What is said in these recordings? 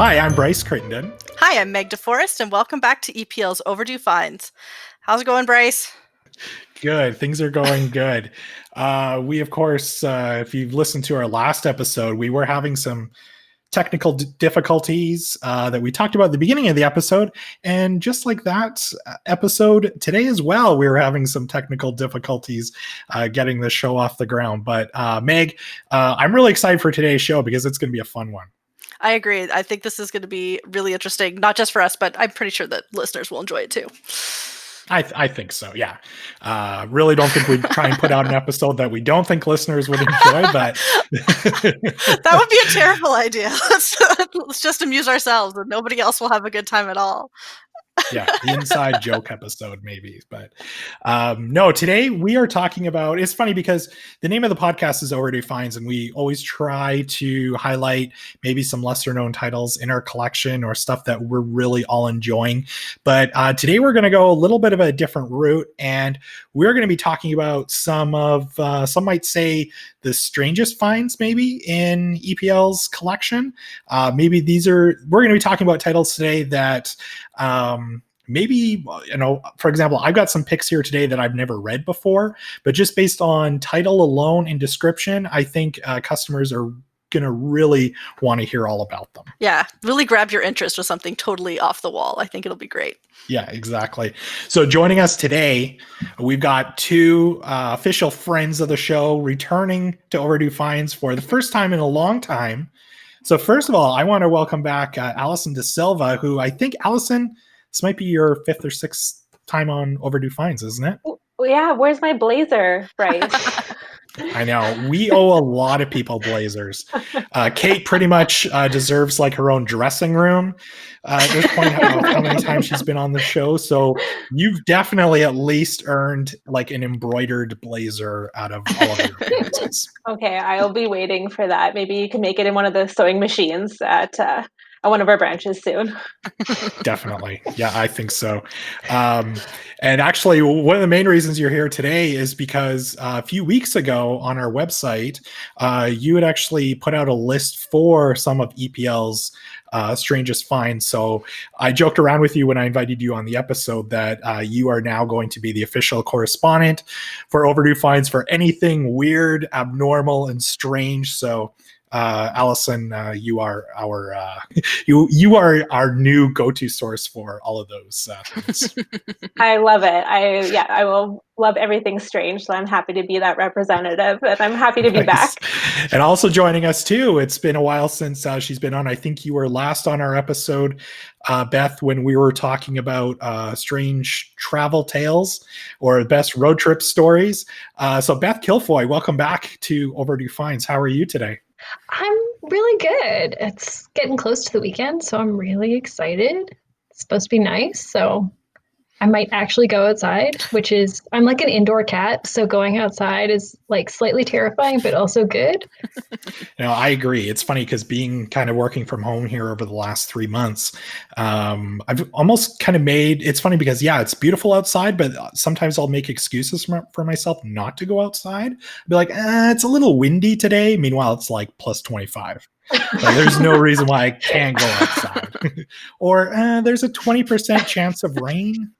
Hi, I'm Bryce Crittenden. Hi, I'm Meg DeForest, and welcome back to EPL's Overdue Finds. How's it going, Bryce? Good. Things are going good. We, of course, if you've listened to our last episode, we were having some technical difficulties that we talked about at the beginning of the episode. And just like that episode today as well, we were having some technical difficulties getting the show off the ground. But Meg, I'm really excited for today's show because it's going to be a fun one. I agree. I think this is going to be really interesting, not just for us, but I'm pretty sure that listeners will enjoy it too. I think so, yeah. Really don't think we'd try and put out an episode that we don't think listeners would enjoy, but... That would be a terrible idea. Let's just amuse ourselves and nobody else will have a good time at all. Yeah, the inside joke episode maybe. But no, today we are talking about, it's funny because the name of the podcast is Overdue Finds, and we always try to highlight maybe some lesser known titles in our collection or stuff that we're really all enjoying. But today we're going to go a little bit of a different route, and we're going to be talking about some might say the strangest finds maybe in EPL's collection. We're going to be talking about titles today that maybe, for example, I've got some picks here today that I've never read before, but just based on title alone and description, I think customers are going to really want to hear all about them. Yeah, really grab your interest with something totally off the wall. I think it'll be great. Yeah, exactly. So joining us today, we've got two official friends of the show returning to Overdue Finds for the first time in a long time. So first of all, I want to welcome back Allison De Silva, who I think, Allison, this might be your fifth or sixth time on Overdue Finds, isn't it? Well, yeah, where's my blazer, Bryce? I know. We owe a lot of people blazers. Kate pretty much deserves like her own dressing room at this point, how many times she's been on the show. So you've definitely at least earned like an embroidered blazer out of all of your appearances. Okay, I'll be waiting for that. Maybe you can make it in one of the sewing machines at one of our branches soon. Definitely. Yeah, I think so. And actually, one of the main reasons you're here today is because a few weeks ago on our website, you had actually put out a list for some of EPL's strangest finds. So I joked around with you when I invited you on the episode that you are now going to be the official correspondent for Overdue Finds for anything weird, abnormal, and strange. So Allison, you are our you are our new go-to source for all of those things. I love it. I will love everything strange. So I'm happy to be that representative, and I'm happy to be back. And also joining us too. It's been a while since she's been on. I think you were last on our episode, Beth, when we were talking about strange travel tales or best road trip stories. So Beth Kilfoy, welcome back to Overdue Finds. How are you today? I'm really good. It's getting close to the weekend, so I'm really excited. It's supposed to be nice, so I might actually go outside, I'm like an indoor cat, so going outside is like slightly terrifying, but also good. I agree. It's funny because being kind of working from home here over the last 3 months, I've almost kind of it's funny because, yeah, it's beautiful outside, but sometimes I'll make excuses for myself not to go outside. I'll be like, it's a little windy today. Meanwhile, it's like plus 25. There's no reason why I can't go outside. Or there's a 20% chance of rain.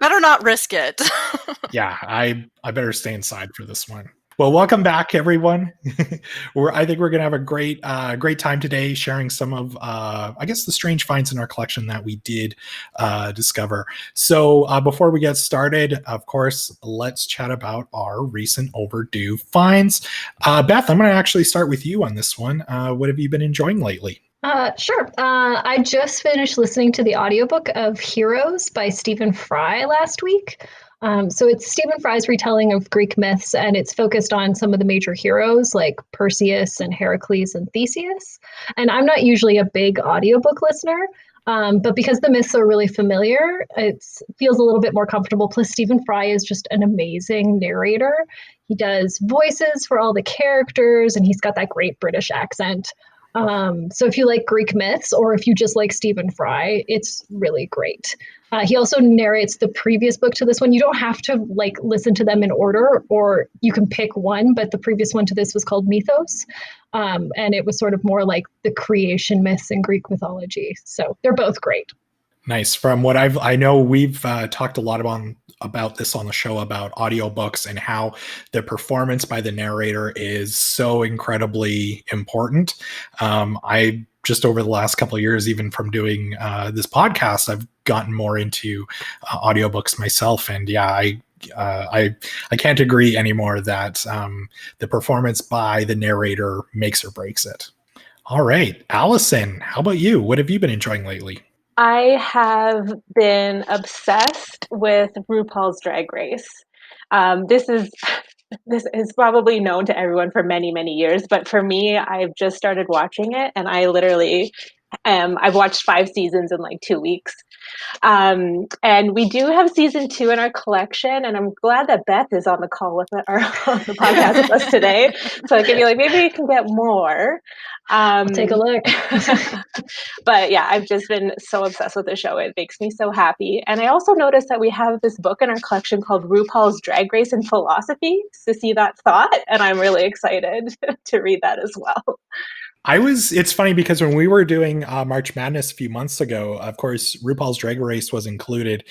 Better not risk it. Yeah, I better stay inside for this one. Well, welcome back, everyone. I think we're going to have a great time today sharing some of, I guess, the strange finds in our collection that we did discover. So before we get started, of course, let's chat about our recent overdue finds. Beth, I'm going to actually start with you on this one. What have you been enjoying lately? Sure. I just finished listening to the audiobook of Heroes by Stephen Fry last week. So it's Stephen Fry's retelling of Greek myths, and it's focused on some of the major heroes like Perseus and Heracles and Theseus. And I'm not usually a big audiobook listener, but because the myths are really familiar, it feels a little bit more comfortable. Plus, Stephen Fry is just an amazing narrator. He does voices for all the characters, and he's got that great British accent. So if you like Greek myths, or if you just like Stephen Fry, it's really great. He also narrates the previous book to this one. You don't have to like listen to them in order, or you can pick one, but the previous one to this was called Mythos. And it was sort of more like the creation myths in Greek mythology. So they're both great. Nice. From what I know we've talked a lot about this on the show, about audiobooks and how the performance by the narrator is so incredibly important. I just over the last couple of years, even from doing this podcast, I've gotten more into audiobooks myself. And yeah, I can't agree anymore that the performance by the narrator makes or breaks it. All right, Allison, how about you? What have you been enjoying lately? I have been obsessed with RuPaul's Drag Race. This is probably known to everyone for many, many years, but for me, I've just started watching it, and I literally I've watched 5 seasons in like 2 weeks. And we do have season 2 in our collection, and I'm glad that Beth is on the call with on the podcast with us today, so I can be like, maybe we can get more. Take a look. But yeah, I've just been so obsessed with the show. It makes me so happy. And I also noticed that we have this book in our collection called RuPaul's Drag Race and Philosophy, to see that thought, and I'm really excited to read that as well. It's funny because when we were doing March Madness a few months ago, of course, RuPaul's Drag Race was included.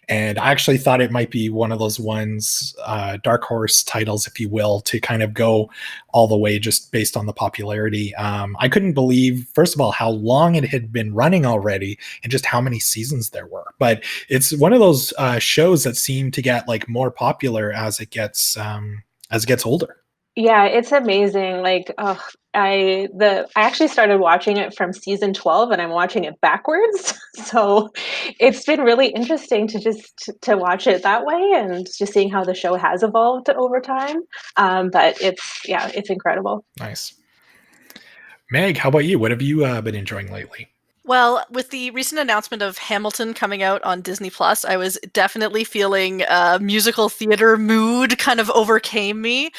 And I actually thought it might be one of those ones, dark horse titles, if you will, to kind of go all the way just based on the popularity. I couldn't believe, first of all, how long it had been running already and just how many seasons there were. But it's one of those shows that seem to get like more popular as it gets older. Yeah, it's amazing. Like, I actually started watching it from season 12, and I'm watching it backwards. So it's been really interesting to watch it that way, and just seeing how the show has evolved over time. But it's incredible. Nice. Meg, how about you? What have you been enjoying lately? Well, with the recent announcement of Hamilton coming out on Disney Plus, I was definitely feeling musical theater mood kind of overcame me.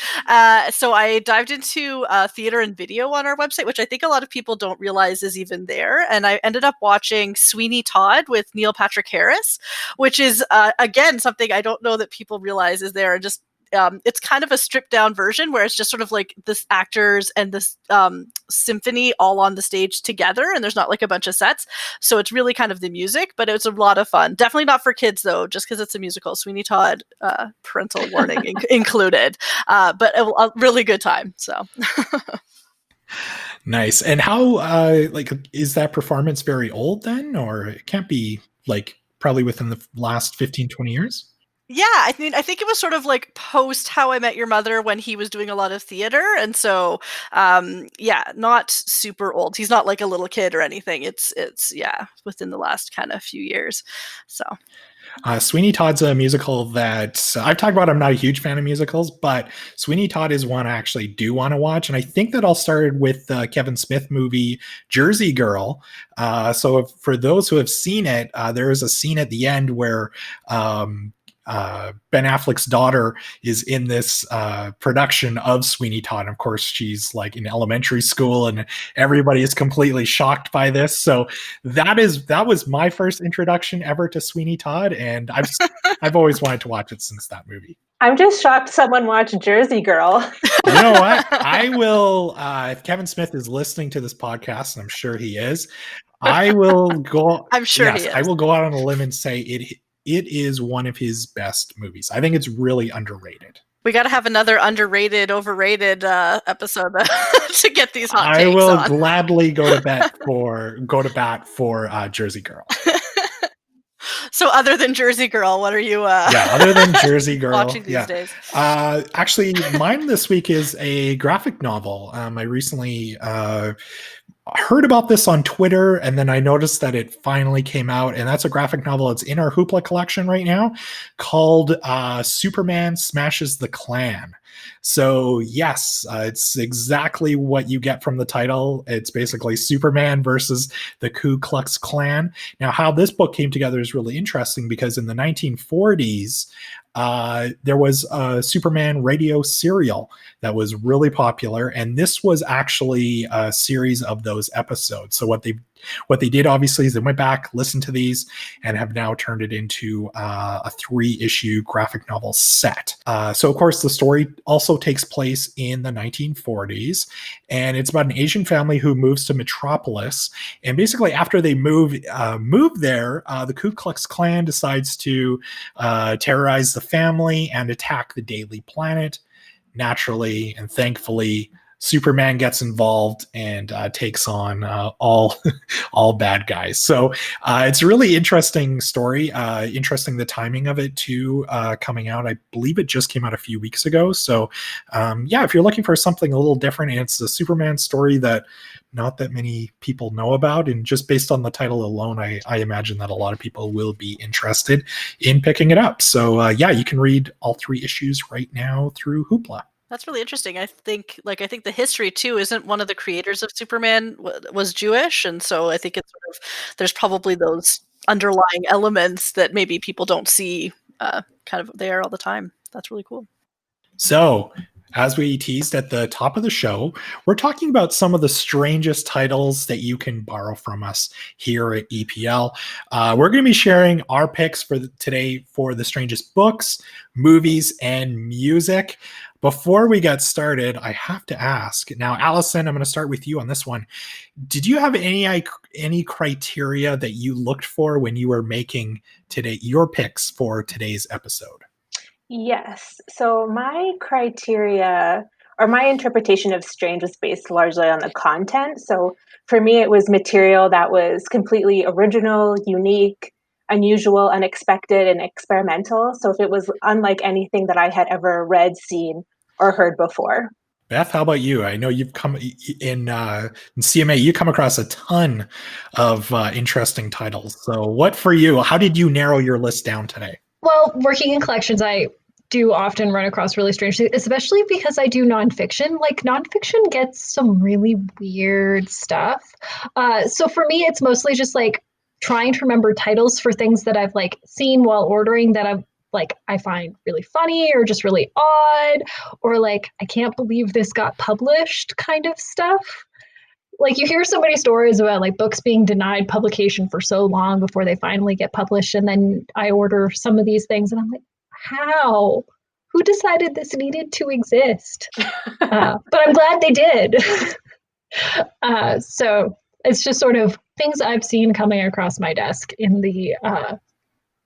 So I dived into theater and video on our website, which I think a lot of people don't realize is even there. And I ended up watching Sweeney Todd with Neil Patrick Harris, which is, again, something I don't know that people realize is there. And just it's kind of a stripped down version where it's just sort of like this actors and this symphony all on the stage together, and there's not like a bunch of sets. So it's really kind of the music, but it's a lot of fun. Definitely not for kids though, just because it's a musical. Sweeney Todd, parental warning included, but a really good time. So. Nice. And how is that performance very old then, or it can't be like probably within the last 15, 20 years? Yeah, I think it was sort of like post How I Met Your Mother when he was doing a lot of theater, and so not super old. He's not like a little kid or anything. It's within the last kind of few years. So Sweeney Todd's a musical that I've talked about. I'm not a huge fan of musicals, but Sweeney Todd is one I actually do want to watch. And I think that all started with the Kevin Smith movie Jersey Girl. So for those who have seen it, there is a scene at the end where Ben Affleck's daughter is in this production of Sweeney Todd. And of course, she's like in elementary school, and everybody is completely shocked by this. So that was my first introduction ever to Sweeney Todd, and I've always wanted to watch it since that movie. I'm just shocked someone watched Jersey Girl. You know what? I will. If Kevin Smith is listening to this podcast, and I'm sure he is, I will go. I'm sure he is. I will go out on a limb and say it is one of his best movies. I think it's really underrated. We got to have another underrated, overrated episode to get these hot takes I will on. gladly go to bat for Jersey Girl. So other than Jersey Girl, what are you other than Jersey Girl watching these days? Actually, mine this week is a graphic novel. I recently heard about this on Twitter, and then I noticed that it finally came out, and that's a graphic novel. It's in our Hoopla collection right now, called Superman Smashes the Klan. So yes, it's exactly what you get from the title. It's basically Superman versus the Ku Klux Klan. Now, how this book came together is really interesting because in the 1940s, there was a Superman radio serial that was really popular, and this was actually a series of those episodes. So what they did, obviously, is they went back, listened to these, and have now turned it into a 3-issue graphic novel set. So, of course, the story also takes place in the 1940s, and it's about an Asian family who moves to Metropolis. And basically, after they move there, the Ku Klux Klan decides to terrorize the family and attack the Daily Planet. Naturally and thankfully, Superman gets involved and takes on all bad guys. So it's a really interesting story. Interesting the timing of it too, coming out. I believe it just came out a few weeks ago. So if you're looking for something a little different, and it's a Superman story that not that many people know about, and just based on the title alone, I imagine that a lot of people will be interested in picking it up. So you can read all 3 issues right now through Hoopla. That's really interesting. I think the history too isn't one of the creators of Superman was Jewish, and so I think it's sort of there's probably those underlying elements that maybe people don't see kind of there all the time. That's really cool. So, as we teased at the top of the show, we're talking about some of the strangest titles that you can borrow from us here at EPL. We're going to be sharing our picks for today for the strangest books, movies, and music. Before we get started, I have to ask. Now, Allison, I'm going to start with you on this one. Did you have any criteria that you looked for when you were making your picks for today's episode? Yes. So my criteria or my interpretation of strange was based largely on the content. So for me, it was material that was completely original, unique, unusual, unexpected, and experimental. So if it was unlike anything that I had ever read, seen, or heard before. Beth, how about you? I know you've come in CMA, you come across a ton of interesting titles. So what for you? How did you narrow your list down today? Well, working in collections, I do often run across really strange things, especially because I do nonfiction. Like, nonfiction gets some really weird stuff. So for me, it's mostly just like trying to remember titles for things that I've like seen while ordering that I find really funny or just really odd, or like, I can't believe this got published kind of stuff. Like, you hear so many stories about like books being denied publication for so long before they finally get published. And then I order some of these things and I'm like, how? Who decided this needed to exist? But I'm glad they did. So it's just sort of things I've seen coming across my desk in the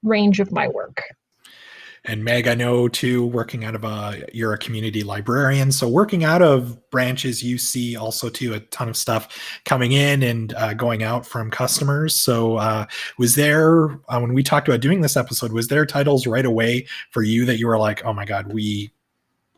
range of my work. And Meg, I know too, working out of you're a community librarian. So working out of branches, you see also too a ton of stuff coming in and going out from customers. So was there, when we talked about doing this episode, was there titles right away for you that you were like, oh my God, we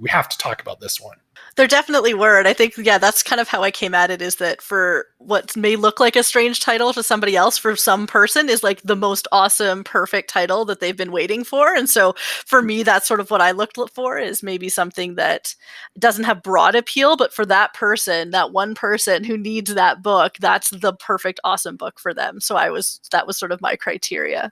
have to talk about this one? There definitely were. And I think, that's kind of how I came at it, is that for what may look like a strange title to somebody else, for some person is like the most awesome, perfect title that they've been waiting for. And so for me, that's sort of what I looked for, is maybe something that doesn't have broad appeal, but for that person, that one person who needs that book, that's the perfect, awesome book for them. So that was sort of my criteria.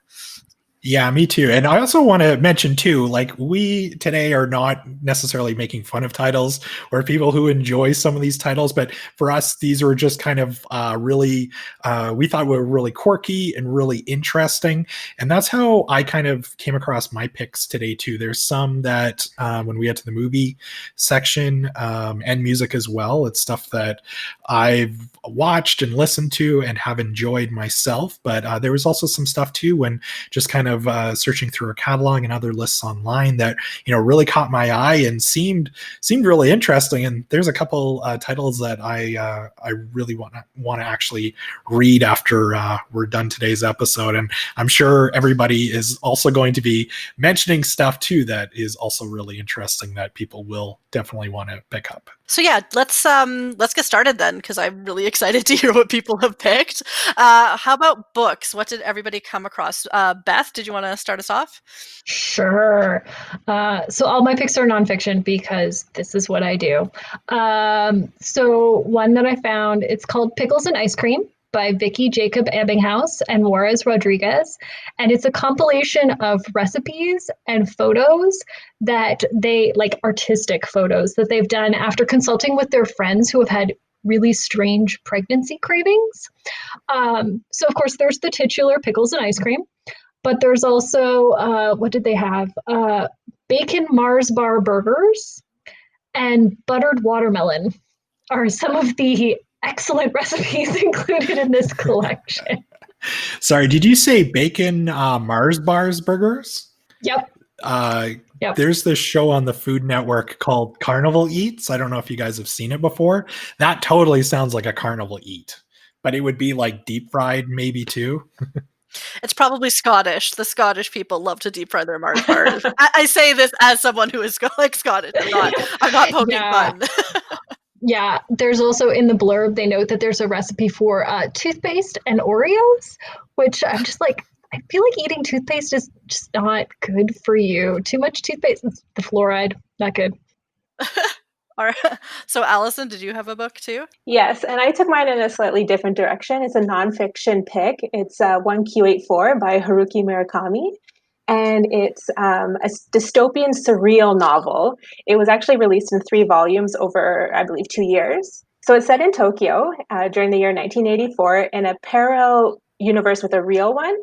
Yeah, me too. And I also want to mention too, like, we today are not necessarily making fun of titles or people who enjoy some of these titles, but for us, these were just kind of really, we thought were really quirky and really interesting. And that's how I kind of came across my picks today too. There's some that when we get to the movie section and music as well, it's stuff that I've watched and listened to and have enjoyed myself. But there was also some stuff too when just kind of searching through a catalog and other lists online that really caught my eye and seemed really interesting. And there's a couple titles that I really want to actually read after we're done today's episode. And I'm sure everybody is also going to be mentioning stuff too that is also really interesting that people will definitely want to pick up. So yeah, let's get started then, because I'm really excited to hear what people have picked. How about books? What did everybody come across? Beth, did you want to start us off? Sure. So all my picks are nonfiction because this is what I do. So one that I found, it's called Pickles and Ice Cream by Vicky Jacob Ebbinghaus and Juarez Rodriguez. And it's a compilation of recipes and photos that they, like artistic photos that they've done after consulting with their friends who have had really strange pregnancy cravings. So of course there's the titular pickles and ice cream, but there's also, what did they have? Bacon Mars bar burgers and buttered watermelon are some of the excellent recipes included in this collection. Sorry, did you say bacon Mars bars burgers? Yep. Yep. There's this show on the Food Network called Carnival Eats. I don't know if you guys have seen it before. That totally sounds like a carnival eat, but it would be like deep fried maybe too. It's probably Scottish. The Scottish people love to deep fry their Mars bars. I say this as someone who is like Scottish. I'm not poking fun. Yeah, there's also in the blurb, they note that there's a recipe for toothpaste and Oreos, which I'm just like, I feel like eating toothpaste is just not good for you. Too much toothpaste, the fluoride, not good. All right. So Allison, did you have a book too? Yes, and I took mine in a slightly different direction. It's a nonfiction pick. It's 1Q84 by Haruki Murakami. And it's a dystopian surreal novel. It was actually released in 3 volumes over, I believe, 2 years. So it's set in Tokyo during the year 1984 in a parallel universe with a real one.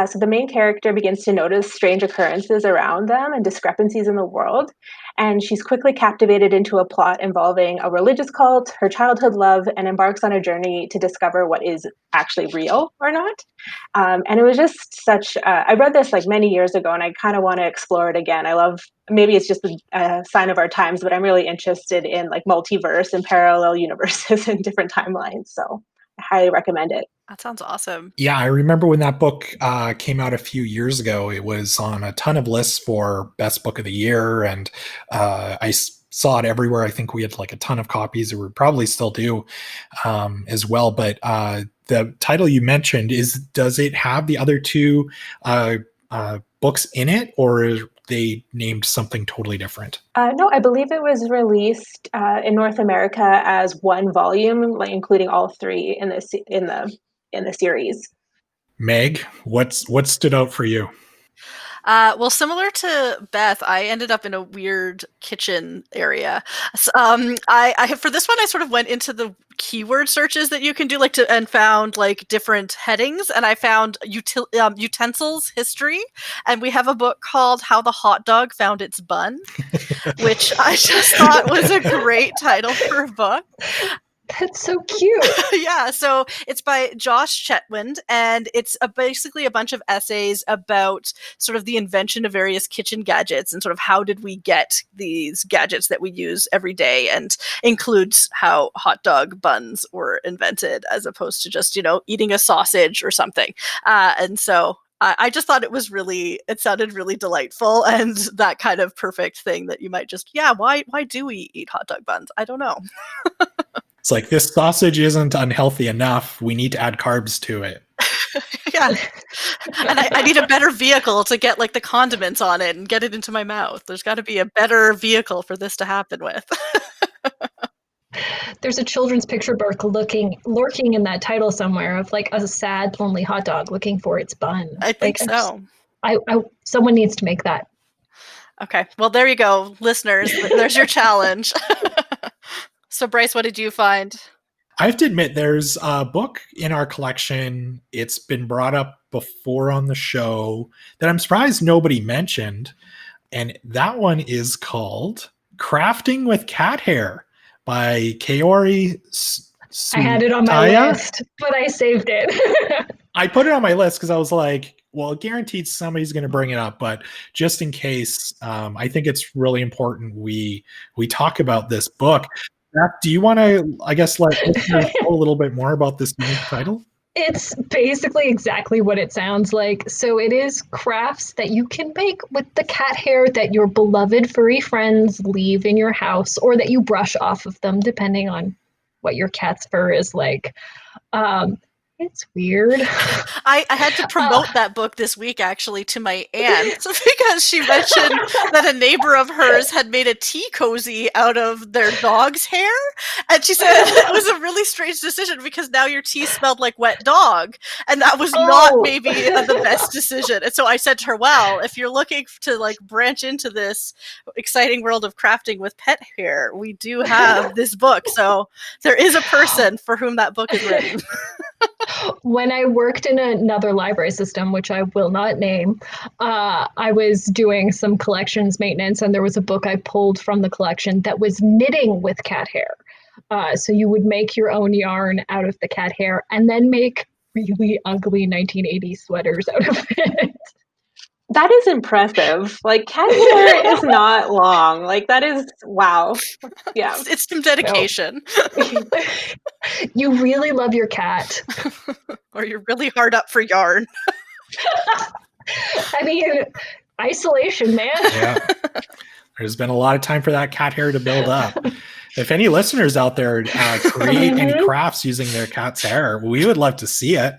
So the main character begins to notice strange occurrences around them and discrepancies in the world. And she's quickly captivated into a plot involving a religious cult, her childhood love, and embarks on a journey to discover what is actually real or not. And it was just such, I read this like many years ago and I kind of want to explore it again. I love, maybe it's just a sign of our times, but I'm really interested in like multiverse and parallel universes and different timelines. So I highly recommend it. That sounds awesome. Yeah, I remember when that book came out a few years ago. It was on a ton of lists for best book of the year, and I saw it everywhere. I think we had like a ton of copies, or we probably still do as well. But the title you mentioned does it have the other 2 books in it, or they named something totally different? No, I believe it was released in North America as 1 volume, like including all 3 in the series. Meg, what stood out for you? Well, similar to Beth, I ended up in a weird kitchen area. So, I for this one, I sort of went into the keyword searches that you can do, and found like different headings, and I found utensils history, and we have a book called How the Hot Dog Found Its Bun, which I just thought was a great title for a book. That's so cute. Yeah, so it's by Josh Chetwynd, and it's basically a bunch of essays about sort of the invention of various kitchen gadgets and sort of how did we get these gadgets that we use every day, and includes how hot dog buns were invented as opposed to just, eating a sausage or something. And so I just thought it sounded really delightful, and that kind of perfect thing that you might just, why do we eat hot dog buns? I don't know. It's like, this sausage isn't unhealthy enough. We need to add carbs to it. Yeah. And I need a better vehicle to get like the condiments on it and get it into my mouth. There's got to be a better vehicle for this to happen with. There's a children's picture book lurking in that title somewhere of like a sad, lonely hot dog looking for its bun. I think so. Someone needs to make that. Okay. Well, there you go, listeners. There's your challenge. So, Bryce, what did you find? I have to admit, there's a book in our collection. It's been brought up before on the show that I'm surprised nobody mentioned. And that one is called Crafting with Cat Hair by Kaori. I had it on my list, but I saved it. I put it on my list because I was like, well, guaranteed somebody's going to bring it up, but just in case, I think it's really important we talk about this book. Beth, do you want to, I guess, let listeners know a little bit more about this unique title? It's basically exactly what it sounds like. So it is crafts that you can make with the cat hair that your beloved furry friends leave in your house or that you brush off of them, depending on what your cat's fur is like. It's weird. I had to promote that book this week, actually, to my aunt because she mentioned that a neighbor of hers had made a tea cozy out of their dog's hair. And she said it was a really strange decision because now your tea smelled like wet dog. And that was not maybe the best decision. And so I said to her, well, if you're looking to like branch into this exciting world of crafting with pet hair, we do have this book. So there is a person for whom that book is written. When I worked in another library system, which I will not name, I was doing some collections maintenance, and there was a book I pulled from the collection that was knitting with cat hair. So you would make your own yarn out of the cat hair and then make really ugly 1980s sweaters out of it. That is impressive. Like, cat hair is not long. Like, that is, wow. Yeah. It's some dedication. You really love your cat. Or you're really hard up for yarn. I mean, isolation, man. Yeah. There's been a lot of time for that cat hair to build up. If any listeners out there create any crafts using their cat's hair, we would love to see it.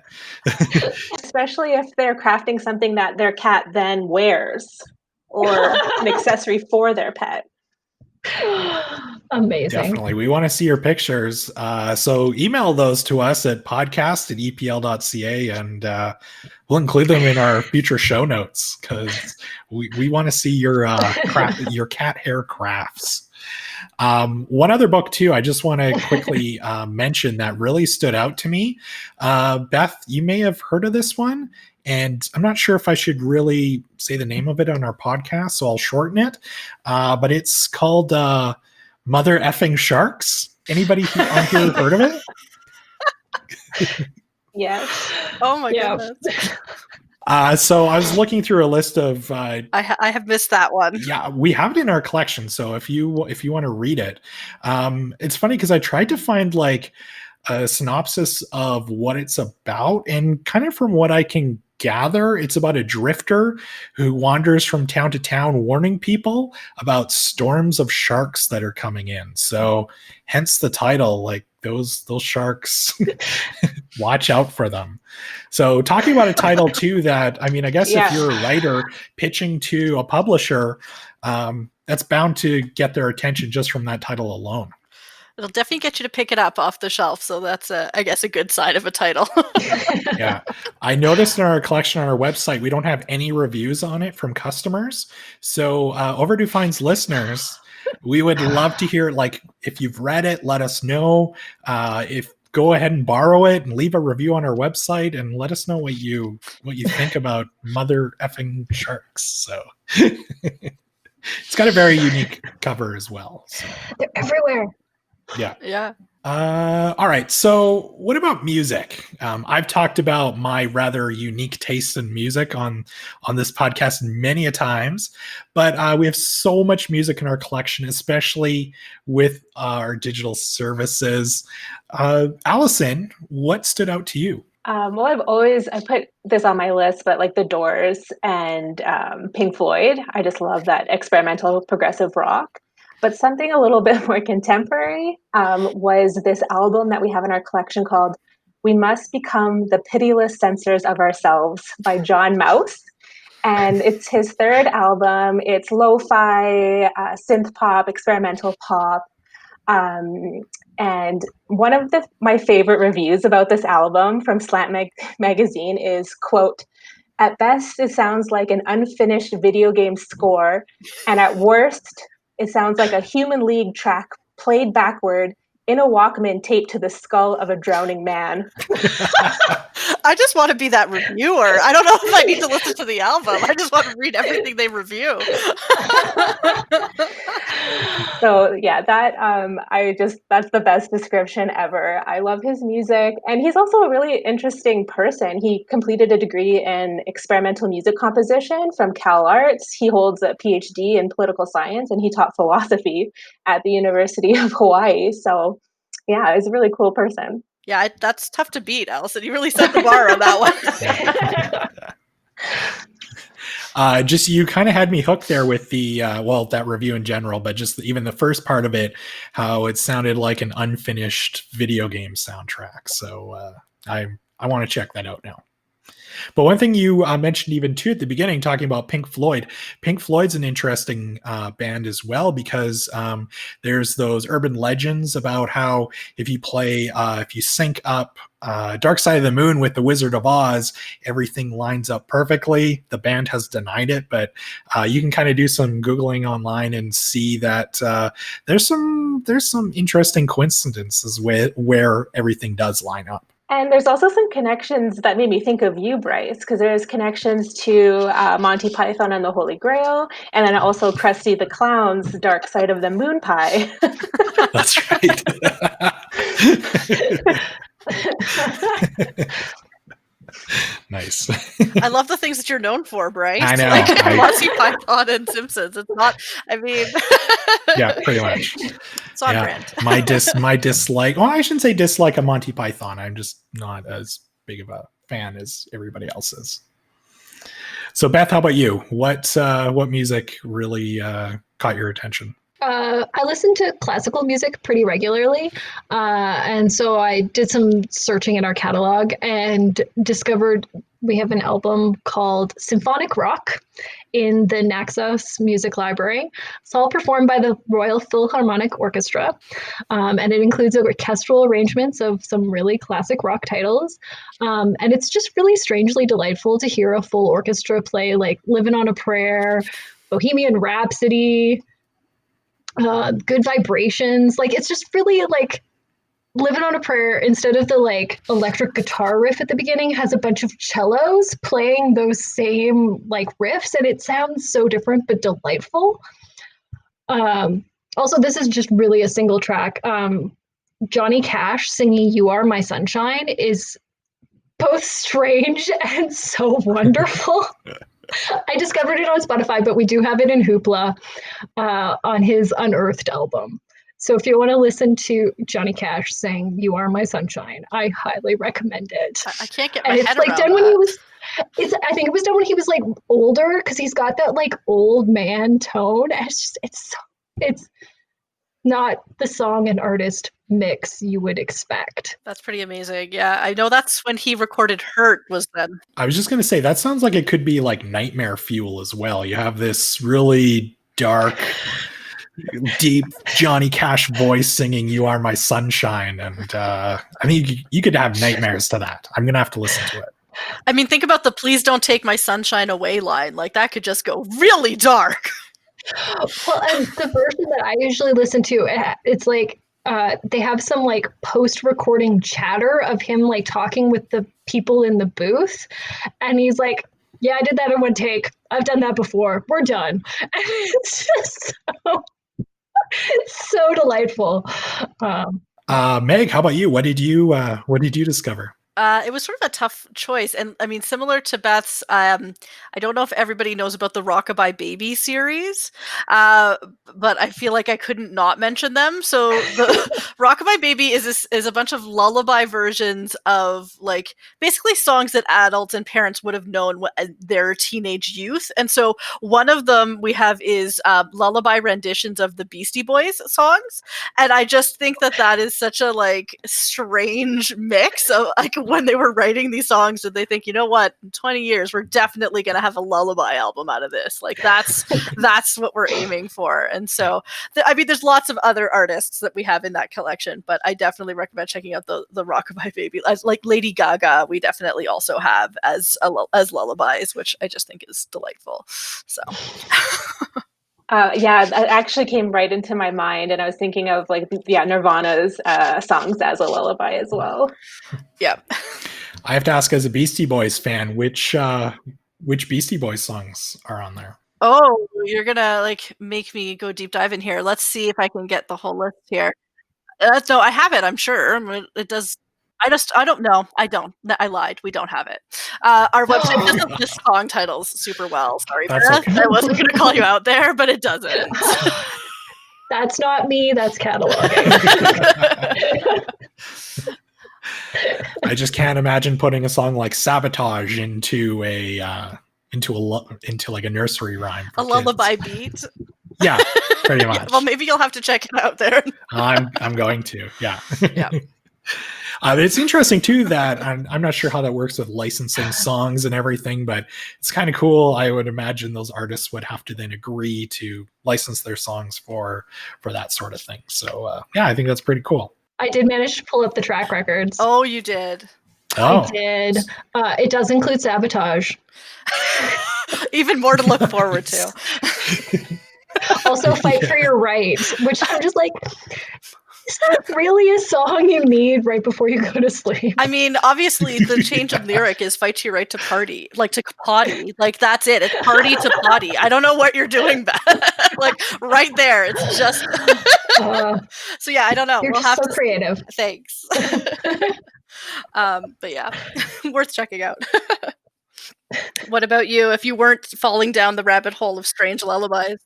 Especially if they're crafting something that their cat then wears or an accessory for their pet. Amazing. Definitely. We want to see your pictures. So email those to us at podcast@epl.ca and we'll include them in our future show notes because we want to see your cat hair crafts. One other book too, I just want to quickly mention that really stood out to me. Beth, you may have heard of this one, and I'm not sure if I should really say the name of it on our podcast, so I'll shorten it. But it's called Mother Effing Sharks. Anybody on here heard of it? Yes. Oh my goodness. So I was looking through a list of. I have missed that one. Yeah, we have it in our collection. So if you want to read it, it's funny because I tried to find like a synopsis of what it's about, and kind of from what I can gather, it's about a drifter who wanders from town to town, warning people about storms of sharks that are coming in. So hence the title, like those sharks. Watch out for them. So talking about a title too that, I mean, I guess if you're a writer pitching to a publisher, that's bound to get their attention just from that title alone. It'll definitely get you to pick it up off the shelf. So that's, I guess, a good sign of a title. Yeah. I noticed in our collection on our website, we don't have any reviews on it from customers. So Overdue Finds listeners, we would love to hear, like, if you've read it, let us know. If go ahead and borrow it and leave a review on our website and let us know what you think about Mother Effing Sharks. So it's got a very unique cover as well. So. They're everywhere. Yeah. All right. So what about music? I've talked about my rather unique taste in music on this podcast many a times, but we have so much music in our collection, especially with our digital services. Allison, what stood out to you? Well, I put this on my list, but like The Doors and Pink Floyd, I just love that experimental progressive rock. But something a little bit more contemporary was this album that we have in our collection called We Must Become the Pitiless Censors of Ourselves by John Mouse. And it's his third album. It's lo-fi, synth pop, experimental pop. And one of my favorite reviews about this album from Slant Magazine is, quote, "At best, it sounds like an unfinished video game score. And at worst, it sounds like a Human League track played backward in a Walkman taped to the skull of a drowning man." I just want to be that reviewer. I don't know if I need to listen to the album. I just want to read everything they review. So yeah, that's the best description ever. I love his music, and he's also a really interesting person. He completed a degree in experimental music composition from Cal Arts. He holds a PhD in political science, and he taught philosophy at the University of Hawaii. So yeah, he's a really cool person. Yeah, that's tough to beat, Allison. You really set the bar on that one. Just you kind of had me hooked there with the that review in general, but just even the first part of it, how it sounded like an unfinished video game soundtrack. So I want to check that out now. But one thing you mentioned even too at the beginning, talking about Pink Floyd. Pink Floyd's an interesting band as well, because there's those urban legends about how if you sync up Dark Side of the Moon with the Wizard of Oz, everything lines up perfectly. The band has denied it, but you can kind of do some Googling online and see that there's some interesting coincidences where everything does line up. And there's also some connections that made me think of you, Bryce, because there's connections to Monty Python and the Holy Grail, and then also Krusty the Clown's Dark Side of the Moon Pie. That's right. Nice. I love the things that you're known for, Bryce. I know. Like Monty Python and Simpsons. It's not, I mean... Yeah, pretty much. It's on brand. My dislike... Well, I shouldn't say dislike of Monty Python. I'm just not as big of a fan as everybody else is. So, Beth, how about you? What music really caught your attention? I listen to classical music pretty regularly, and so I did some searching in our catalog and discovered we have an album called Symphonic Rock in the Naxos Music Library. It's all performed by the Royal Philharmonic Orchestra, and it includes orchestral arrangements of some really classic rock titles, and it's just really strangely delightful to hear a full orchestra play like Livin' on a Prayer, Bohemian Rhapsody, Good Vibrations. Like, it's just really like Living on a Prayer, instead of the like electric guitar riff at the beginning, has a bunch of cellos playing those same like riffs, and it sounds so different but delightful. Also, this is just really a single track. Johnny Cash singing You Are My Sunshine is both strange and so wonderful. I discovered it on Spotify, but we do have it in Hoopla on his Unearthed album. So if you want to listen to Johnny Cash sing You Are My Sunshine, I highly recommend it. I can't get my head around done that. When he was, I think it was done when he was like older, because he's got that like old man tone. It's not the song and artist mix you would expect. That's pretty amazing. Yeah, I know that's when he recorded Hurt was then. I was just going to say, that sounds like it could be like nightmare fuel as well. You have this really dark, deep Johnny Cash voice singing You Are My Sunshine, and I think you could have nightmares to that. I'm going to have to listen to it. I mean, think about the Please Don't Take My Sunshine Away line. Like, that could just go really dark. Well, and the version that I usually listen to, it's like they have some like post-recording chatter of him like talking with the people in the booth, and he's like, yeah, I did that in one take. I've done that before. We're done. And it's just so delightful. Meg, how about you? What did you discover? It was sort of a tough choice. And I mean, similar to Beth's, I don't know if everybody knows about the Rockabye Baby series, but I feel like I couldn't not mention them. So the Rockabye Baby is a bunch of lullaby versions of like basically songs that adults and parents would have known their teenage youth. And so one of them we have is lullaby renditions of the Beastie Boys songs. And I just think that is such a like strange mix of like, when they were writing these songs, did they think, you know what, in 20 years we're definitely going to have a lullaby album out of this? Like, that's what we're aiming for. And so I mean, there's lots of other artists that we have in that collection, but I definitely recommend checking out the Rockabye Baby. Like Lady Gaga, we definitely also have as lullabies, which I just think is delightful. So yeah, that actually came right into my mind, and I was thinking of like Nirvana's songs as a lullaby as well. Yeah. I have to ask, as a Beastie Boys fan, which Beastie Boys songs are on there? Oh, you're gonna like make me go deep dive in here. Let's see if I can get the whole list here. No, I have it. I'm sure it does. I don't know. I don't. I lied. We don't have it. Our website doesn't list song titles super well. Sorry, Beth. Okay. I wasn't going to call you out there, but it doesn't. That's not me. That's cataloging. I just can't imagine putting a song like Sabotage into like a nursery rhyme for A kids. lullaby beat. Yeah, pretty much. Well, maybe you'll have to check it out there. I'm going to. Yeah. Yeah. But it's interesting too that I'm not sure how that works with licensing songs and everything, but it's kind of cool. I would imagine those artists would have to then agree to license their songs for that sort of thing. So yeah, I think that's pretty cool. I did manage to pull up the track records. Oh, you did. Oh. I did. It does include Sabotage. Even more to look forward to. Also, Fight for Your Right, which I'm just like, is that really a song you need right before you go to sleep? I mean, obviously, the change of lyric is "fight your right to party," like to potty. Like that's it. It's party to potty. I don't know what you're doing, Beth. Like right there. It's just. So yeah, I don't know. You're We'll just have so creative. Thanks. But yeah, worth checking out. What about you? If you weren't falling down the rabbit hole of strange lullabies,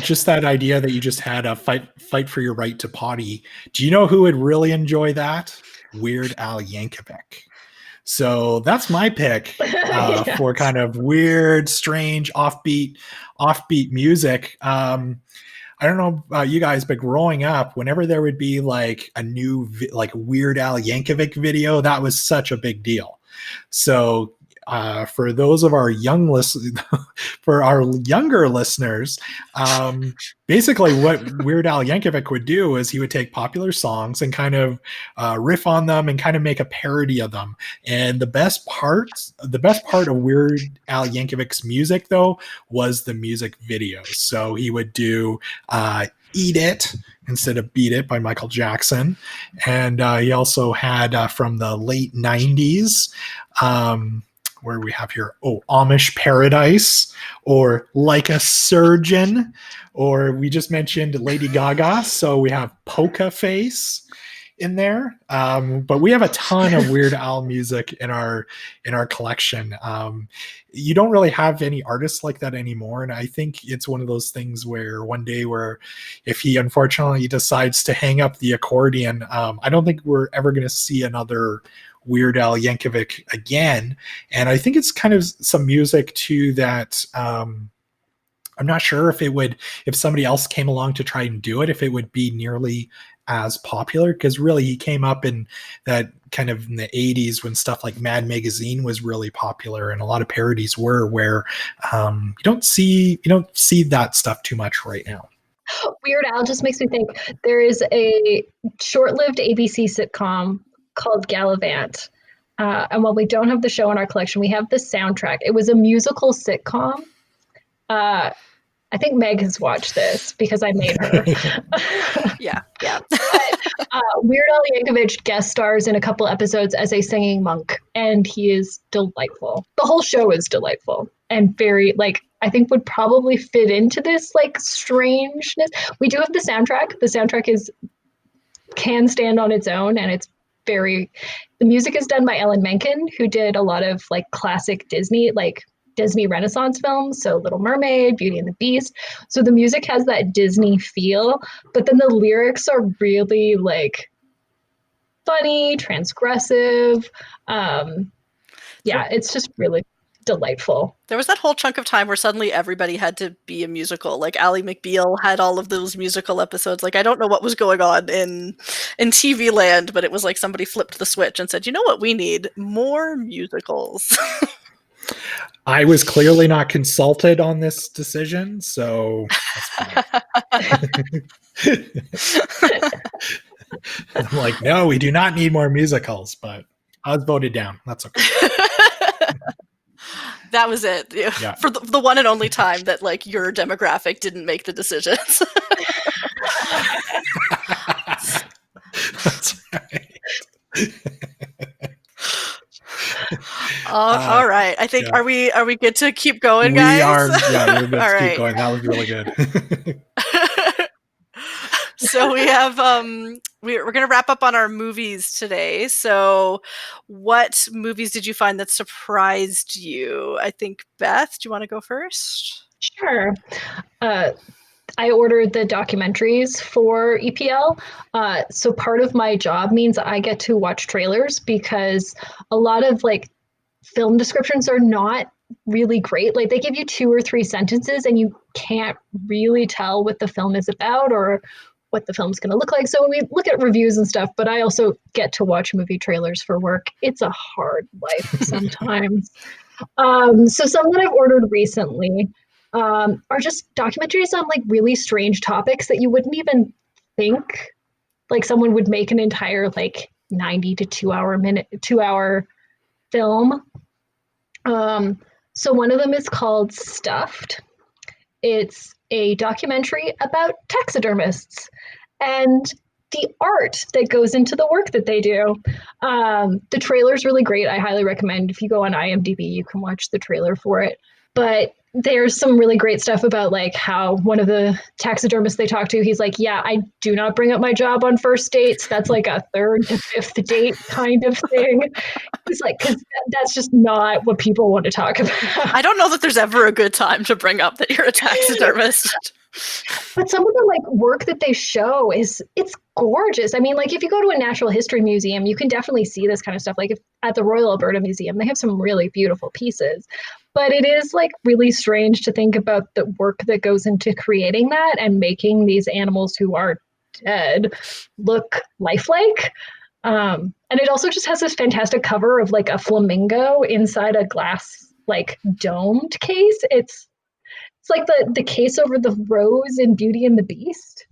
just that idea that you just had a fight for your right to potty. Do you know who would really enjoy that? Weird Al Yankovic. So that's my pick Yes. for kind of weird, strange, offbeat music. I don't know about you guys, but growing up, whenever there would be like a new like Weird Al Yankovic video, that was such a big deal. So for those of our younger listeners, basically what Weird Al Yankovic would do is he would take popular songs and kind of riff on them and kind of make a parody of them. And the best part of Weird Al Yankovic's music, though, was the music videos. So he would do Eat It instead of Beat It by Michael Jackson. And he also had from the late 90s, where we have here, Amish Paradise, or Like a Surgeon, or we just mentioned Lady Gaga, so we have Polka Face in there. But we have a ton of Weird Al music in our collection. You don't really have any artists like that anymore, and I think it's one of those things where one day, where if he unfortunately decides to hang up the accordion, I don't think we're ever going to see another Weird Al Yankovic again. And I think it's kind of some music too that I'm not sure if somebody else came along to try and do it, if it would be nearly as popular, because really he came up in that kind of in the 80s when stuff like Mad Magazine was really popular, and a lot of parodies were, where you don't see that stuff too much right now. Weird Al just makes me think there is a short-lived ABC sitcom called Galavant. And while we don't have the show in our collection, we have the soundtrack. It was a musical sitcom. I think Meg has watched this because I made her. yeah. Weird Al Yankovic guest stars in a couple episodes as a singing monk, and he is delightful. The whole show is delightful and very, I think would probably fit into this, strangeness. We do have the soundtrack. The soundtrack can stand on its own, and it's the music is done by Ellen Menken, who did a lot of classic Disney Renaissance films, so Little Mermaid, Beauty and the Beast. So the music has that Disney feel, but then the lyrics are really funny, transgressive. It's just really delightful. There was that whole chunk of time where suddenly everybody had to be a musical. Like Ally McBeal had all of those musical episodes. I don't know what was going on in TV land, but it was like somebody flipped the switch and said, you know what we need? More musicals. I was clearly not consulted on this decision, so that's fine. I'm like, no, we do not need more musicals, but I was voted down. That's okay. That was it. Yeah. For the one and only time that your demographic didn't make the decisions. That's right. All right. I think are we good to keep going, guys? We are. Yeah, we're good to All keep right. going. That was really good. So we have we're going to wrap up on our movies today. So what movies did you find that surprised you? I think, Beth, do you want to go first? Sure. I ordered the documentaries for EPL. So part of my job means I get to watch trailers because a lot of like film descriptions are not really great. Like they give you 2 or 3 sentences and you can't really tell what the film is about or what the film's going to look like. So we look at reviews and stuff, but I also get to watch movie trailers for work. It's a hard life sometimes. So some that I've ordered recently are just documentaries on like really strange topics that you wouldn't even think like someone would make an entire like 90 to 2-hour film. So one of them is called Stuffed. It's a documentary about taxidermists and the art that goes into the work that they do. The trailer's really great. I highly recommend if you go on IMDb, you can watch the trailer for it. But there's some really great stuff about like how one of the taxidermists they talk to, he's like, yeah, I do not bring up my job on first dates. That's like a 3rd to 5th date kind of thing. It's like, because that's just not what people want to talk about. I don't know that there's ever a good time to bring up that you're a taxidermist. But some of the like work that they show it's gorgeous. I mean, like if you go to a natural history museum, you can definitely see this kind of stuff. Like if at the Royal Alberta Museum, they have some really beautiful pieces. But it is like really strange to think about the work that goes into creating that and making these animals who are dead look lifelike. And it also just has this fantastic cover of like a flamingo inside a glass like domed case. It's like the case over the rose in Beauty and the Beast.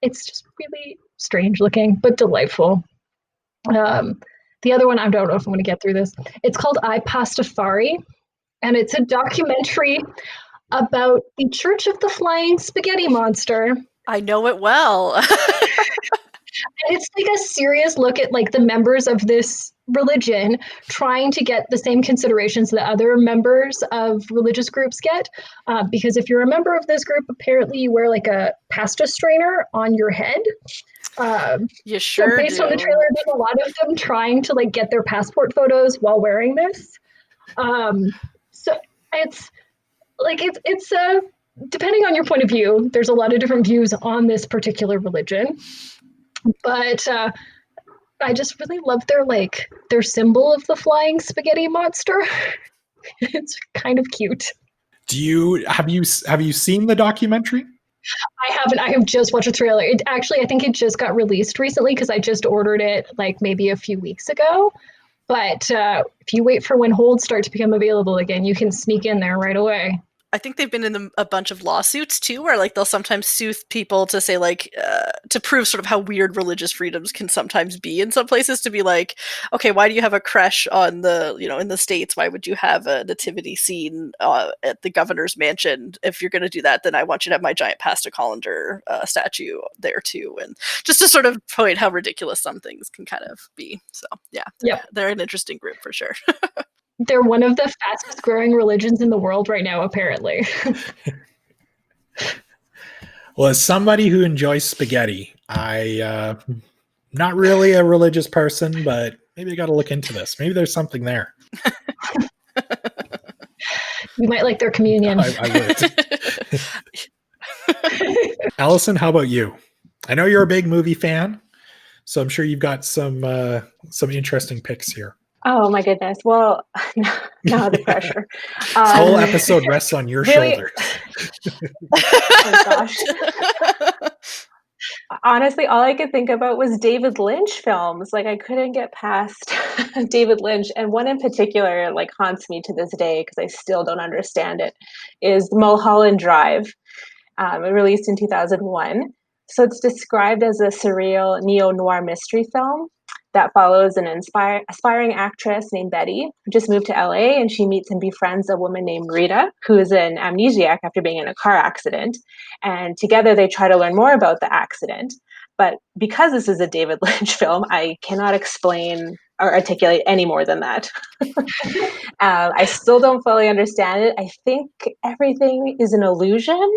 It's just really strange looking, but delightful. The other one, I don't know if I'm going to get through this. It's called I Pastafari, and it's a documentary about the Church of the Flying Spaghetti Monster. I know it well. And it's like a serious look at like the members of this religion trying to get the same considerations that other members of religious groups get. Because if you're a member of this group, apparently you wear like a pasta strainer on your head. You sure so based do. on the trailer, there's a lot of them trying to like get their passport photos while wearing this. So it's like it's depending on your point of view, there's a lot of different views on this particular religion. But I just really love their symbol of the flying spaghetti monster. It's kind of cute. Have you seen the documentary? I haven't. I have just watched a trailer. I think it just got released recently because I just ordered it like maybe a few weeks ago. But if you wait for when holds start to become available again, you can sneak in there right away. I think they've been in a bunch of lawsuits too, where like they'll sometimes sue people to say like to prove sort of how weird religious freedoms can sometimes be in some places. To be like, okay, why do you have a creche on the in the States? Why would you have a nativity scene at the governor's mansion? If you're going to do that, then I want you to have my giant pasta colander statue there too, and just to sort of point how ridiculous some things can kind of be. So yeah, they're an interesting group for sure. They're one of the fastest growing religions in the world right now, apparently. Well, as somebody who enjoys spaghetti, I not really a religious person, but maybe I got to look into this. Maybe there's something there. You might like their communion. I would. Allison, how about you? I know you're a big movie fan, so I'm sure you've got some interesting picks here. Oh my goodness. Well, now the pressure. This whole episode rests on your shoulders. Oh gosh. Honestly, all I could think about was David Lynch films. Like I couldn't get past David Lynch. And one in particular like haunts me to this day because I still don't understand it, is Mulholland Drive. It released in 2001. So it's described as a surreal neo-noir mystery film that follows an aspiring actress named Betty, who just moved to LA, and she meets and befriends a woman named Rita, who is an amnesiac after being in a car accident. And together they try to learn more about the accident. But because this is a David Lynch film, I cannot explain or articulate any more than that. I still don't fully understand it. I think everything is an illusion,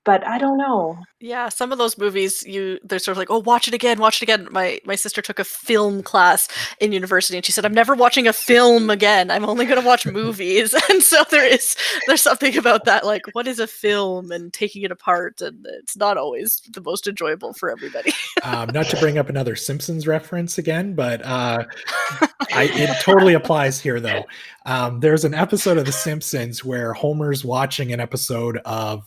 but I don't know. Yeah, some of those movies, they're sort of like, oh, watch it again, watch it again. My sister took a film class in university, and she said, I'm never watching a film again. I'm only going to watch movies. And so there's something about that, like, what is a film, and taking it apart, and it's not always the most enjoyable for everybody. Not to bring up another Simpsons reference again, but it totally applies here, though. There's an episode of The Simpsons where Homer's watching an episode of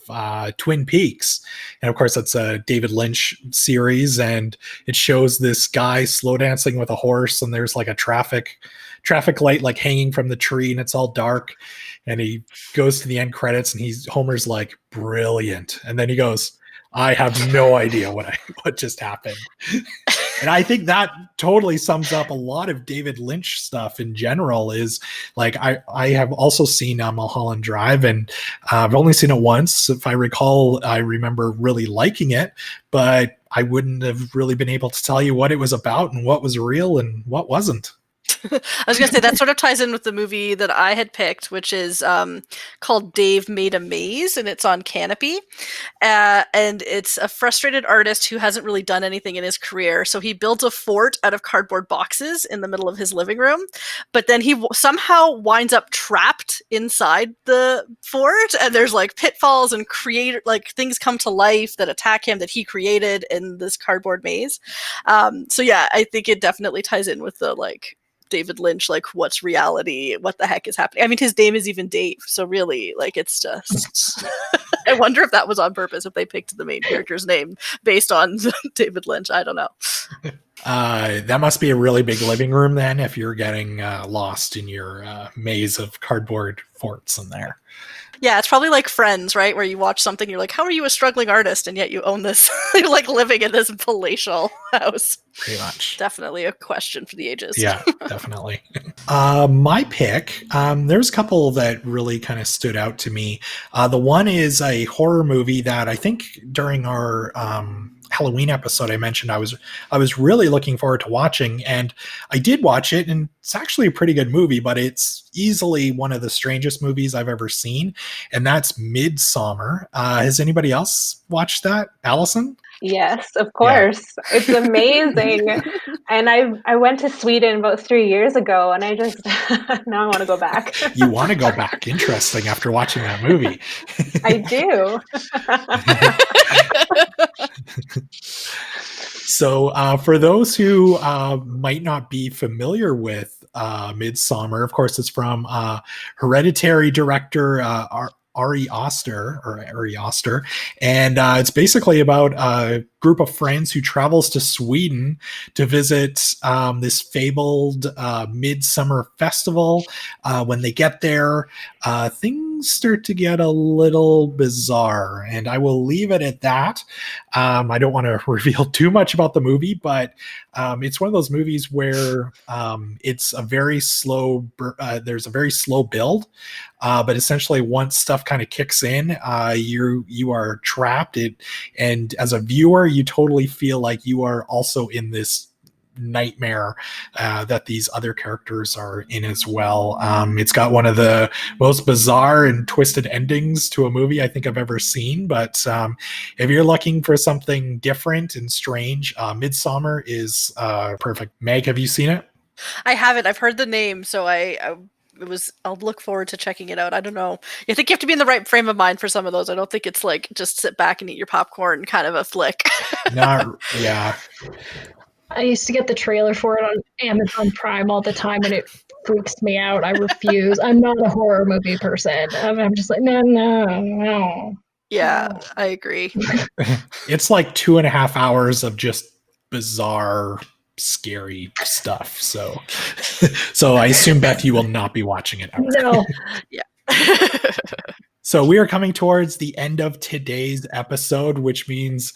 Twin Peaks. And of course, it's a David Lynch series, and it shows this guy slow dancing with a horse, and there's like a traffic light like hanging from the tree, and it's all dark. And he goes to the end credits, and Homer's like, brilliant. And then he goes, I have no idea what just happened. And I think that totally sums up a lot of David Lynch stuff in general. Is like, I have also seen Mulholland Drive, and I've only seen it once. If I recall, I remember really liking it, but I wouldn't have really been able to tell you what it was about and what was real and what wasn't. I was going to say, that sort of ties in with the movie that I had picked, which is called Dave Made a Maze, and it's on Canopy. And it's a frustrated artist who hasn't really done anything in his career. So he built a fort out of cardboard boxes in the middle of his living room. But then he somehow winds up trapped inside the fort. And there's like pitfalls and things come to life that attack him that he created in this cardboard maze. So yeah, I think it definitely ties in with the like David Lynch, like, what's reality, what the heck is happening. I mean, his name is even Dave, so really, like, it's just I wonder if that was on purpose, if they picked the main character's name based on David Lynch. I don't know. That must be a really big living room then, if you're getting lost in your maze of cardboard forts in there. Yeah, it's probably like Friends, right? Where you watch something, you're like, how are you a struggling artist, and yet you own this, you're like living in this palatial house. Pretty much. Definitely a question for the ages. Yeah, definitely. My pick, there's a couple that really kind of stood out to me. The one is a horror movie that I think during our Halloween episode I mentioned I was really looking forward to watching, and I did watch it, and it's actually a pretty good movie, but it's easily one of the strangest movies I've ever seen, and that's Midsummer. Has anybody else watched that? Allison? Yes, of course. Yeah. It's amazing. And I went to Sweden about 3 years ago, and I just now I want to go back. You want to go back? Interesting. After watching that movie, I do. So for those who might not be familiar with Midsummer, of course, it's from Hereditary director Ari Aster, and it's basically about a group of friends who travels to Sweden to visit this fabled Midsummer festival. When they get there, things start to get a little bizarre, and I will leave it at that. I don't want to reveal too much about the movie, but it's one of those movies where it's a very slow. There's a very slow build, but essentially once stuff kind of kicks in, you are trapped. And as a viewer, you totally feel like you are also in this nightmare that these other characters are in as well. It's got one of the most bizarre and twisted endings to a movie I think I've ever seen, but if you're looking for something different and strange, Midsummer is perfect. Meg, have you seen it? I haven't. I've heard the name, so I'll look forward to checking it out. I don't know. I think you have to be in the right frame of mind for some of those. I don't think it's like just sit back and eat your popcorn kind of a flick. Yeah. I used to get the trailer for it on Amazon Prime all the time, and it freaks me out. I refuse. I'm not a horror movie person. I'm just like, no. Yeah, I agree. It's like 2.5 hours of just bizarre, scary stuff. So I assume, Beth, you will not be watching it ever. No. Yeah. So we are coming towards the end of today's episode, which means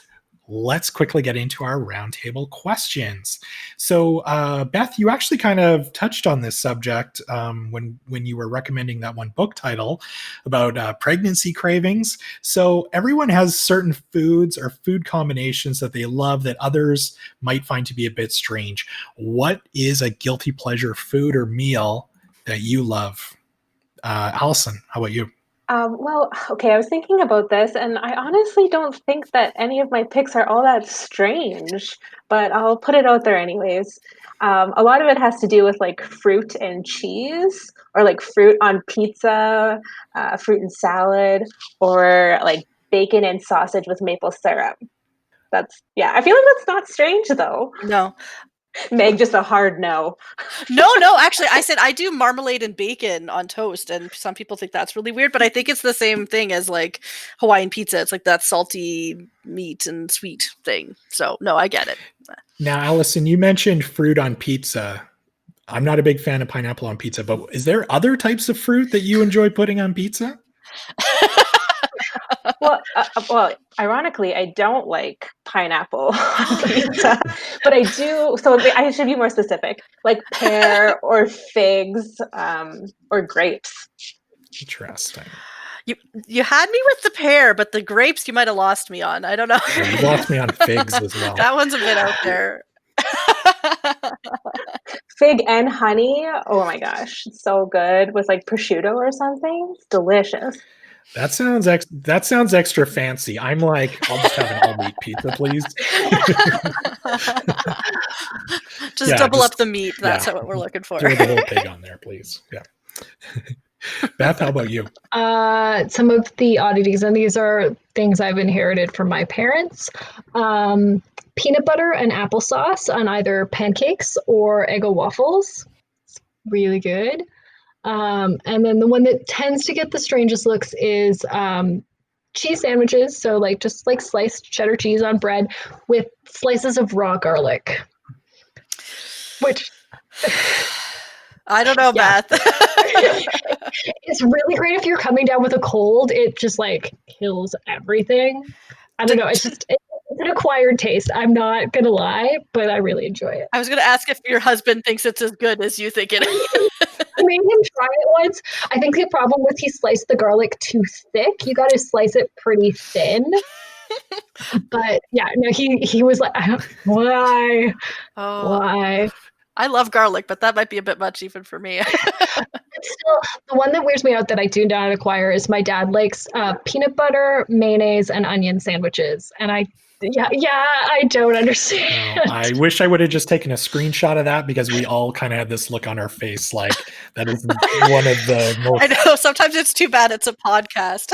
let's quickly get into our roundtable questions. So, Beth, you actually kind of touched on this subject when you were recommending that one book title about pregnancy cravings. So everyone has certain foods or food combinations that they love that others might find to be a bit strange. What is a guilty pleasure food or meal that you love? Allison, how about you? Well, okay, I was thinking about this, and I honestly don't think that any of my picks are all that strange, but I'll put it out there anyways. A lot of it has to do with like fruit and cheese, or like fruit on pizza, fruit and salad, or like bacon and sausage with maple syrup. Yeah, I feel like that's not strange though. No. Meg, just a hard no. No, actually, I said I do marmalade and bacon on toast, and some people think that's really weird, but I think it's the same thing as like Hawaiian pizza. It's like that salty meat and sweet thing. So, no, I get it. Now, Allison, you mentioned fruit on pizza. I'm not a big fan of pineapple on pizza, but is there other types of fruit that you enjoy putting on pizza? Well, ironically, I don't like pineapple on pizza, but I do. So I should be more specific, like pear or figs, or grapes. Interesting. You had me with the pear, but the grapes you might have lost me on. I don't know. Yeah, you lost me on figs as well. That one's a bit out there. Fig and honey. Oh my gosh, it's so good with like prosciutto or something. It's delicious. That sounds extra fancy. I'm like, I'll just have an all-meat pizza, please. Just double up the meat. That's what we're looking for. Throw the whole pig on there, please. Yeah. Beth, how about you? Some of the oddities, and these are things I've inherited from my parents. Peanut butter and applesauce on either pancakes or Eggo waffles. It's really good. And then the one that tends to get the strangest looks is cheese sandwiches. So like just like sliced cheddar cheese on bread with slices of raw garlic. Which I don't know, Beth. It's really great if you're coming down with a cold. It just like kills everything. I don't know. It's an acquired taste. I'm not gonna lie, but I really enjoy it. I was gonna ask if your husband thinks it's as good as you think it is. I made him try it once. I think the problem was he sliced the garlic too thick. You got to slice it pretty thin. But yeah, no, he was like, why? Oh. Why? I love garlic, but that might be a bit much even for me. Still, the one that weirds me out that I do not acquire is my dad likes peanut butter, mayonnaise, and onion sandwiches. And I don't understand. No, I wish I would have just taken a screenshot of that because we all kind of had this look on our face like that is one of the most... I know, sometimes it's too bad it's a podcast.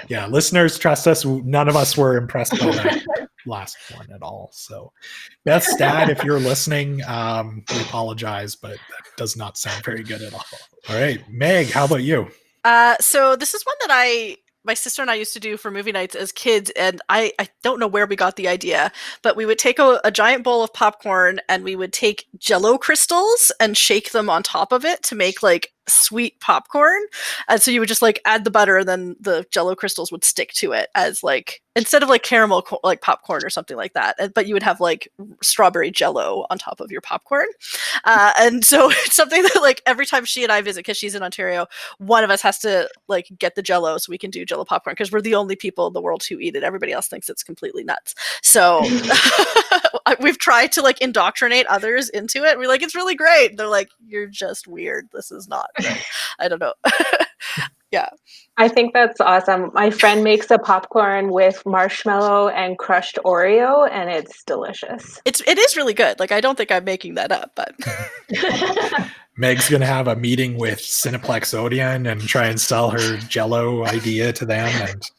Yeah, listeners, trust us, none of us were impressed by that last one at all. So Beth's dad, if you're listening, we apologize, but that does not sound very good at all. All right, Meg, how about you? So this is one that my sister and I used to do for movie nights as kids, and I don't know where we got the idea, but we would take a giant bowl of popcorn and we would take Jell-O crystals and shake them on top of it to make like sweet popcorn. And so you would just like add the butter and then the Jell-O crystals would stick to it as like, instead of like caramel like popcorn or something like that, but you would have like strawberry Jell-O on top of your popcorn. And so it's something that like every time she and I visit, because she's in Ontario, one of us has to like get the Jell-O so we can do Jell-O popcorn, because we're the only people in the world who eat it. Everybody else thinks it's completely nuts. So we've tried to like indoctrinate others into it. We're like, it's really great. They're like, you're just weird. This is not. I don't know. Yeah. I think that's awesome. My friend makes a popcorn with marshmallow and crushed Oreo, and it's delicious. It is really good. Like, I don't think I'm making that up, but Meg's gonna have a meeting with Cineplex Odeon and try and sell her Jell-O idea to them and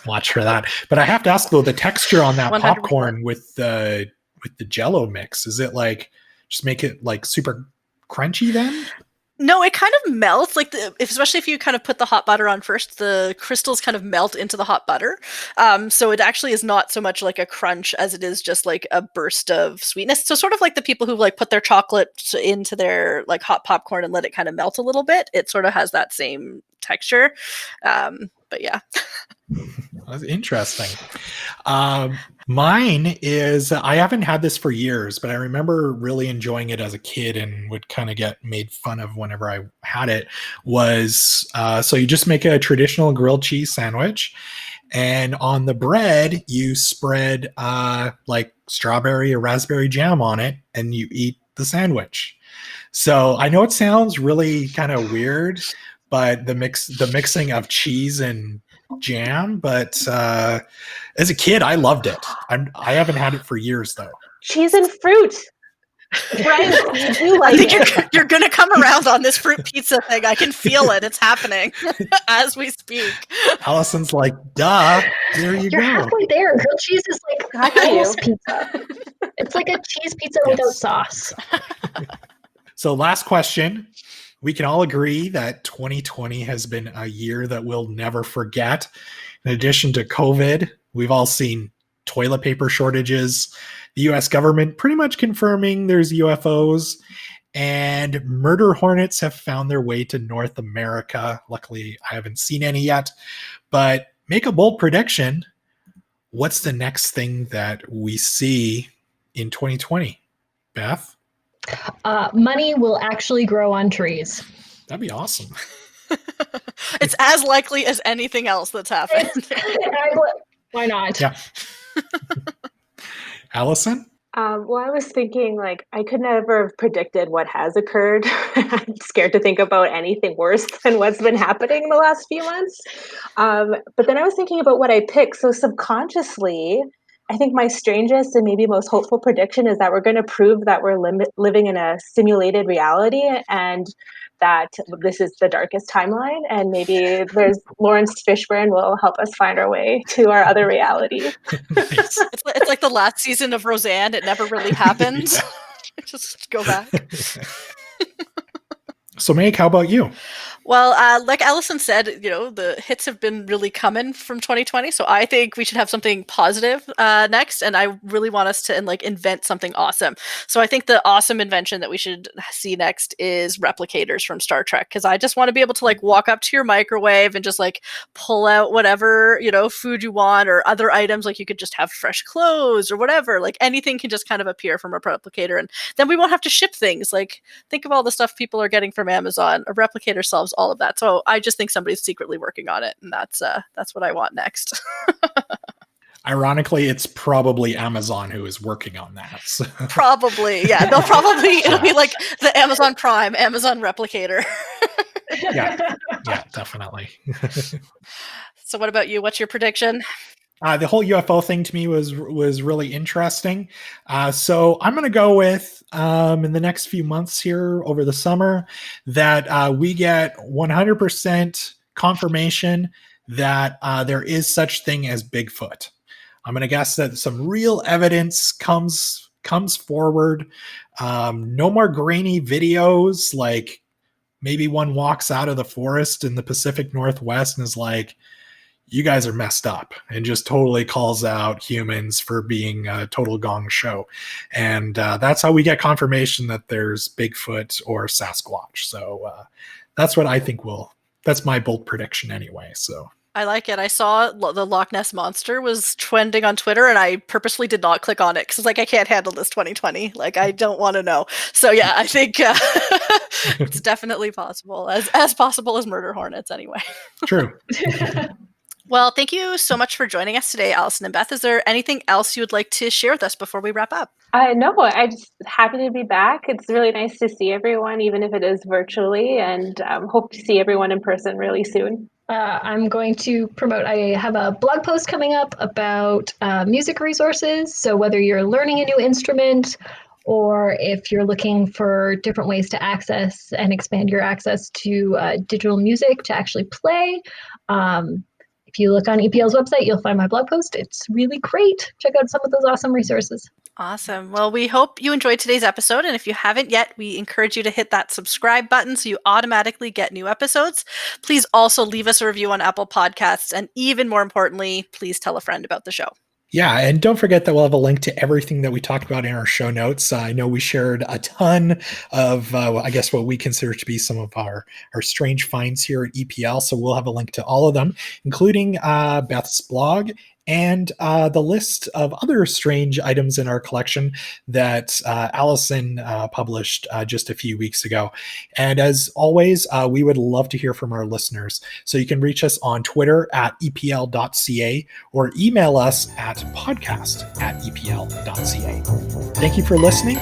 watch for that. But I have to ask though, the texture on that 100%. Popcorn with the Jell-O mix, is it like just make it like super crunchy then? No, it kind of melts, like especially if you kind of put the hot butter on first, the crystals kind of melt into the hot butter. So it actually is not so much like a crunch as it is just like a burst of sweetness. So sort of like the people who like put their chocolate into their like hot popcorn and let it kind of melt a little bit. It sort of has that same texture. But yeah. That's interesting. Mine is, I haven't had this for years, but I remember really enjoying it as a kid and would kind of get made fun of whenever I had it, was, so you just make a traditional grilled cheese sandwich, and on the bread, you spread like strawberry or raspberry jam on it, and you eat the sandwich. So I know it sounds really kind of weird, but the mixing of cheese and jam. But as a kid, I loved it. I haven't had it for years though. Cheese and fruit. Right? You do like I think it. you're going to come around on this fruit pizza thing. I can feel it. It's happening as we speak. Allison's like, duh. There you You're go. halfway there. Grilled cheese is like Got you. almost pizza. It's like a cheese pizza without sauce. So last question. We can all agree that 2020 has been a year that we'll never forget. In addition to COVID, we've all seen toilet paper shortages, the US government pretty much confirming there's UFOs, and murder hornets have found their way to North America. Luckily, I haven't seen any yet, but make a bold prediction. What's the next thing that we see in 2020? Beth? Money will actually grow on trees. That'd be awesome. It's as likely as anything else that's happened. Why not? Yeah. Allison? Well, I was thinking, like, I could never have predicted what has occurred. I'm scared to think about anything worse than what's been happening in the last few months. But then I was thinking about what I picked. So subconsciously, I think my strangest and maybe most hopeful prediction is that we're going to prove that we're living in a simulated reality and that this is the darkest timeline. And maybe there's Lawrence Fishburne will help us find our way to our other reality. Nice. It's like the last season of Roseanne. It never really happened. Yeah. Just go back. So Meg, how about you? Well, like Allison said, the hits have been really coming from 2020. So I think we should have something positive next. And I really want us to invent something awesome. So I think the awesome invention that we should see next is replicators from Star Trek. Because I just want to be able to walk up to your microwave and just pull out whatever, food you want or other items. Like you could just have fresh clothes or whatever. Like anything can just kind of appear from a replicator. And then we won't have to ship things. Like think of all the stuff people are getting from Amazon. A replicator solves all of that. So I just think somebody's secretly working on it, and that's what I want next. Ironically, it's probably Amazon who is working on that. So. Probably, yeah. It'll be like the Amazon Prime, Amazon replicator. Yeah, definitely. So what about you? What's your prediction? The whole UFO thing to me was really interesting. So I'm going to go with in the next few months here over the summer that we get 100% confirmation that there is such thing as Bigfoot. I'm going to guess that some real evidence comes forward. No more grainy videos. Like maybe one walks out of the forest in the Pacific Northwest and is like, you guys are messed up, and just totally calls out humans for being a total gong show. And that's how we get confirmation that there's Bigfoot or Sasquatch. So that's what I think that's my bold prediction anyway. So I like it. I saw the Loch Ness Monster was trending on Twitter, and I purposely did not click on it because I can't handle this 2020. I don't want to know. So yeah, I think it's definitely possible, as possible as murder hornets anyway. True. Well, thank you so much for joining us today, Allison and Beth. Is there anything else you would like to share with us before we wrap up? No, I'm just happy to be back. It's really nice to see everyone, even if it is virtually, and hope to see everyone in person really soon. I'm going to promote, I have a blog post coming up about music resources. So whether you're learning a new instrument or if you're looking for different ways to access and expand your access to digital music to actually play, if you look on EPL's website, you'll find my blog post. It's really great. Check out some of those awesome resources. Awesome. Well, we hope you enjoyed today's episode. And if you haven't yet, we encourage you to hit that subscribe button so you automatically get new episodes. Please also leave us a review on Apple Podcasts. And even more importantly, please tell a friend about the show. Yeah, and don't forget that we'll have a link to everything that we talked about in our show notes. I know we shared a ton of, I guess, what we consider to be some of our strange finds here at EPL. So we'll have a link to all of them, including Beth's blog and the list of other strange items in our collection that Allison published just a few weeks ago. And as always, we would love to hear from our listeners. So you can reach us on Twitter at epl.ca or email us at podcast@epl.ca. Thank you for listening.